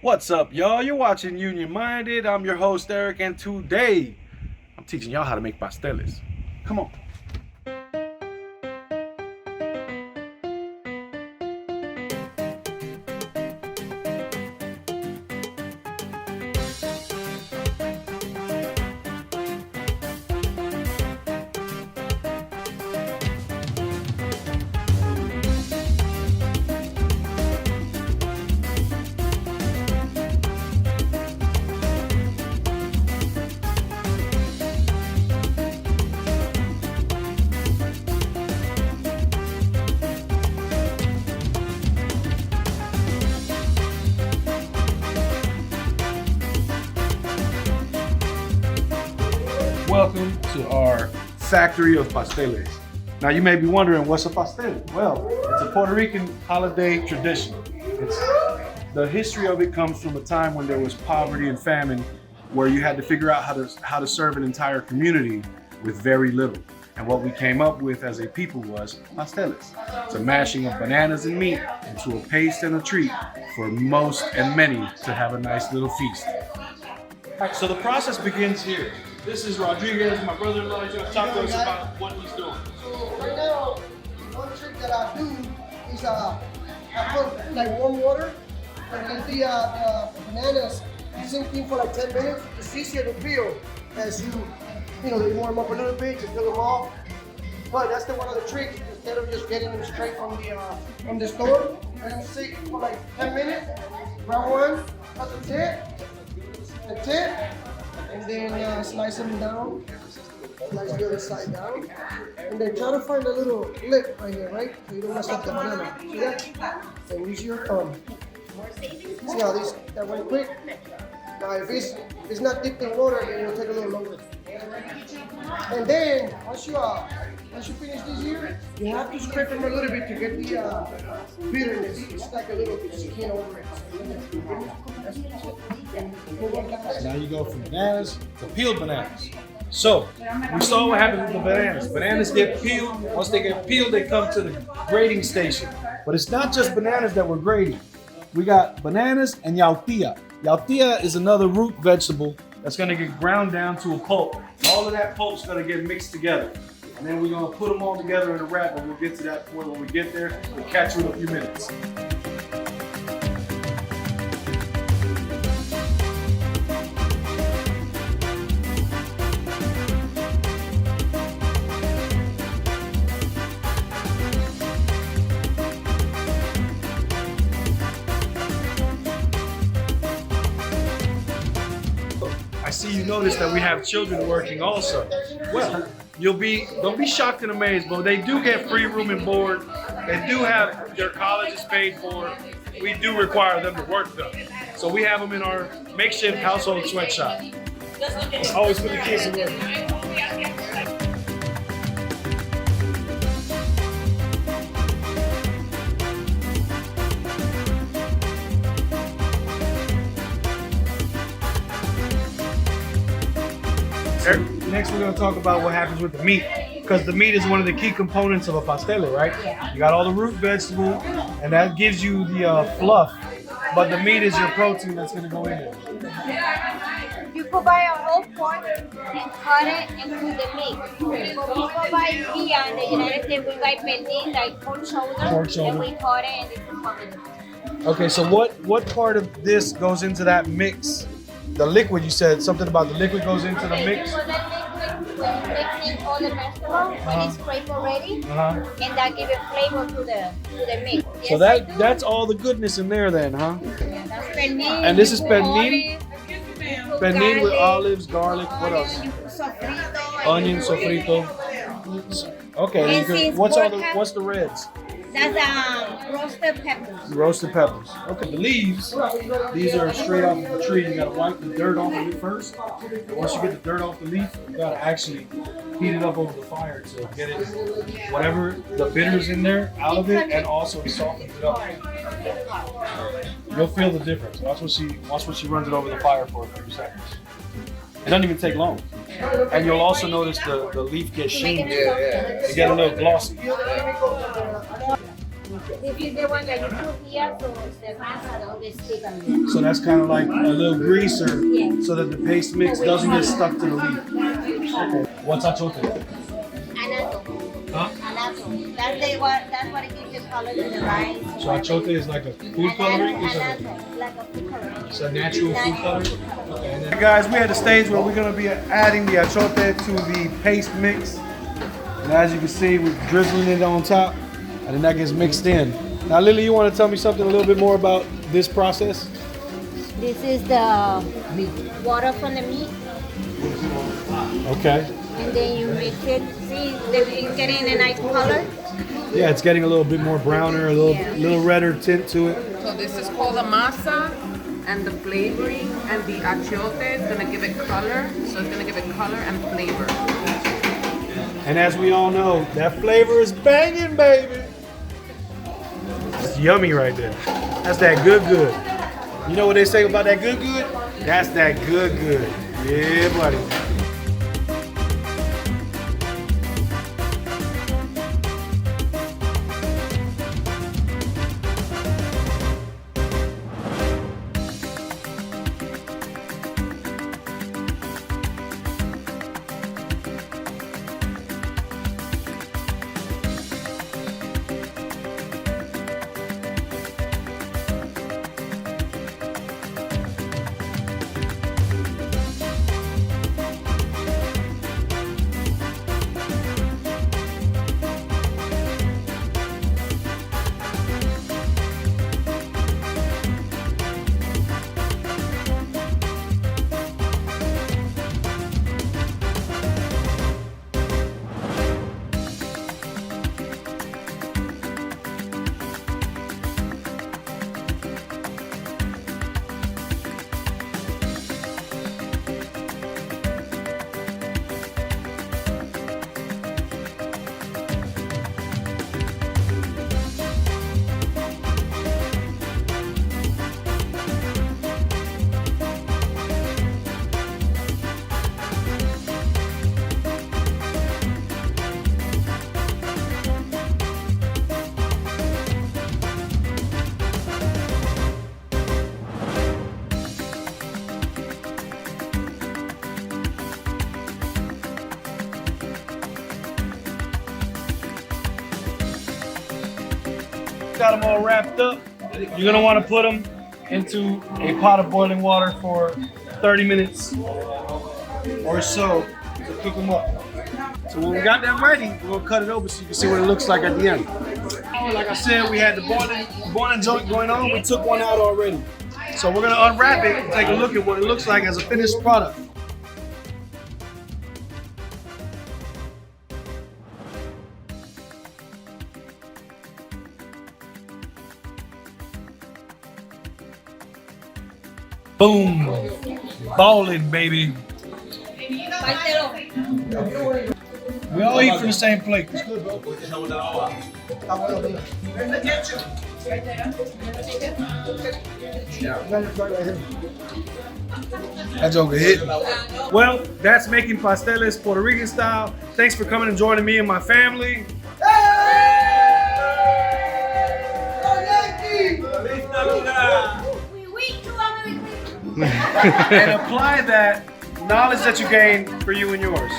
What's up, y'all? You're watching Union Minded. I'm your host, Eric, and today I'm teaching y'all how to make pasteles. Come on. Welcome to our factory of pasteles. Now you may be wondering, what's a pastel? Well, it's a Puerto Rican holiday tradition. The history of it comes from a time when there was poverty and famine, where you had to figure out how to serve an entire community with very little. And what we came up with as a people was pasteles. It's a mashing of bananas and meat into a paste and a treat for most and many to have a nice little feast. All right, so the process begins here. This is Rodriguez, my brother-in-law. He's going to talk to us about what he's doing. So right now, one trick that I do is I put like warm water and let the bananas sink in for like 10 minutes. It's easier to peel as you warm them up a little bit to peel them off. But that's one of the tricks. Instead of just getting them straight from the store, let them sit for like 10 minutes. Round one, cut the tip, and then slice them down, slice the other side down, and then try to find a little lip right here, right? So you don't mess up the banana. See that? And use your thumb. See how that went quick? Now if it's not dipped in water, then it'll take a little longer. And then once you finish this here, you have to scrape them a little bit to get the bitterness. It's like a little skin over it. Now you go from bananas to peeled bananas. So we saw what happened with the bananas. Bananas get peeled. Once they get peeled, they come to the grading station. But it's not just bananas that we're grading. We got bananas and yautía. Yautía is another root vegetable that's going to get ground down to a pulp. All of that pulp's going to get mixed together. And then we're going to put them all together in a wrap, and we'll get to that point when we get there. We'll catch you in a few minutes. I see you notice that we have children working also. Well, don't be shocked and amazed, but they do get free room and board. They do have their colleges paid for. We do require them to work though. So we have them in our makeshift household sweatshop. Always put the kids to work. Next, we're going to talk about what happens with the meat, because the meat is one of the key components of a pastele, right? Yeah. You got all the root vegetable, and that gives you the fluff, but the meat is your protein that's going to go in there. You could buy a whole pork and cut it and put the meat. But we could buy here in the United States, we buy pernil, like pork shoulder, and we cut it and it's combined. Okay, so what part of this goes into that mix? The liquid, you said something about the liquid goes into the mix? For the liquid, when you mix in all the vegetables, when it's scraped already, and that gives a flavor to the meat. So that's all the goodness in there then, huh? Yeah, that's pernil. And this is pernil? Pernil Pernil with olives, garlic, what else? Onion, sofrito. Okay, And what's the reds? That's roasted peppers. Roasted peppers. Okay, the leaves, these are straight off of the tree. You gotta wipe the dirt off of it first. Once you get the dirt off the leaf, you gotta actually heat it up over the fire to get it, whatever the bitters in there, out of it, and also it softens it up. You'll feel the difference. Watch when she runs it over the fire for a few seconds. It doesn't even take long. And you'll also notice the leaf gets sheen. It get a little glossy. This is the one that you put here so the masa don't get stuck on there. So that's kind of like a little greaser Yeah. so that the paste mix doesn't get stuck to the leaf. Okay. What's achote? Anato. Huh? Anato. That's what it gives the color to the rice. So achote is like a food coloring? Anato, like a food coloring. It's a natural food coloring? Okay. And then, guys, we're at the stage where we're going to be adding the achote to the paste mix. And as you can see, we're drizzling it on top, and then that gets mixed in. Now, Lily, you want to tell me something a little bit more about this process? This is the water from the meat, Okay. and then you mix it. See, it's getting a nice color. Yeah, it's getting a little bit more browner, a little redder tint to it. So this is called the masa, and the flavoring and the achiote is gonna give it color. So it's gonna give it color and flavor. And as we all know, that flavor is banging, baby. It's yummy right there. That's that good. You know what they say about that good? That's that good. Yeah, buddy. Got them all wrapped up. You're gonna want to put them into a pot of boiling water for 30 minutes or so to cook them up. So when we got them ready, we're gonna cut it open so you can see what it looks like at the end. Like I said, we had the boiling joint going on. We took one out already. So we're gonna unwrap it and take a look at what it looks like as a finished product. Boom. Ballin', baby. We all eat from the same plate. It's good, bro. That's over hit. Well, that's making pasteles Puerto Rican style. Thanks for coming and joining me and my family. And apply that knowledge that you gained for you and yours.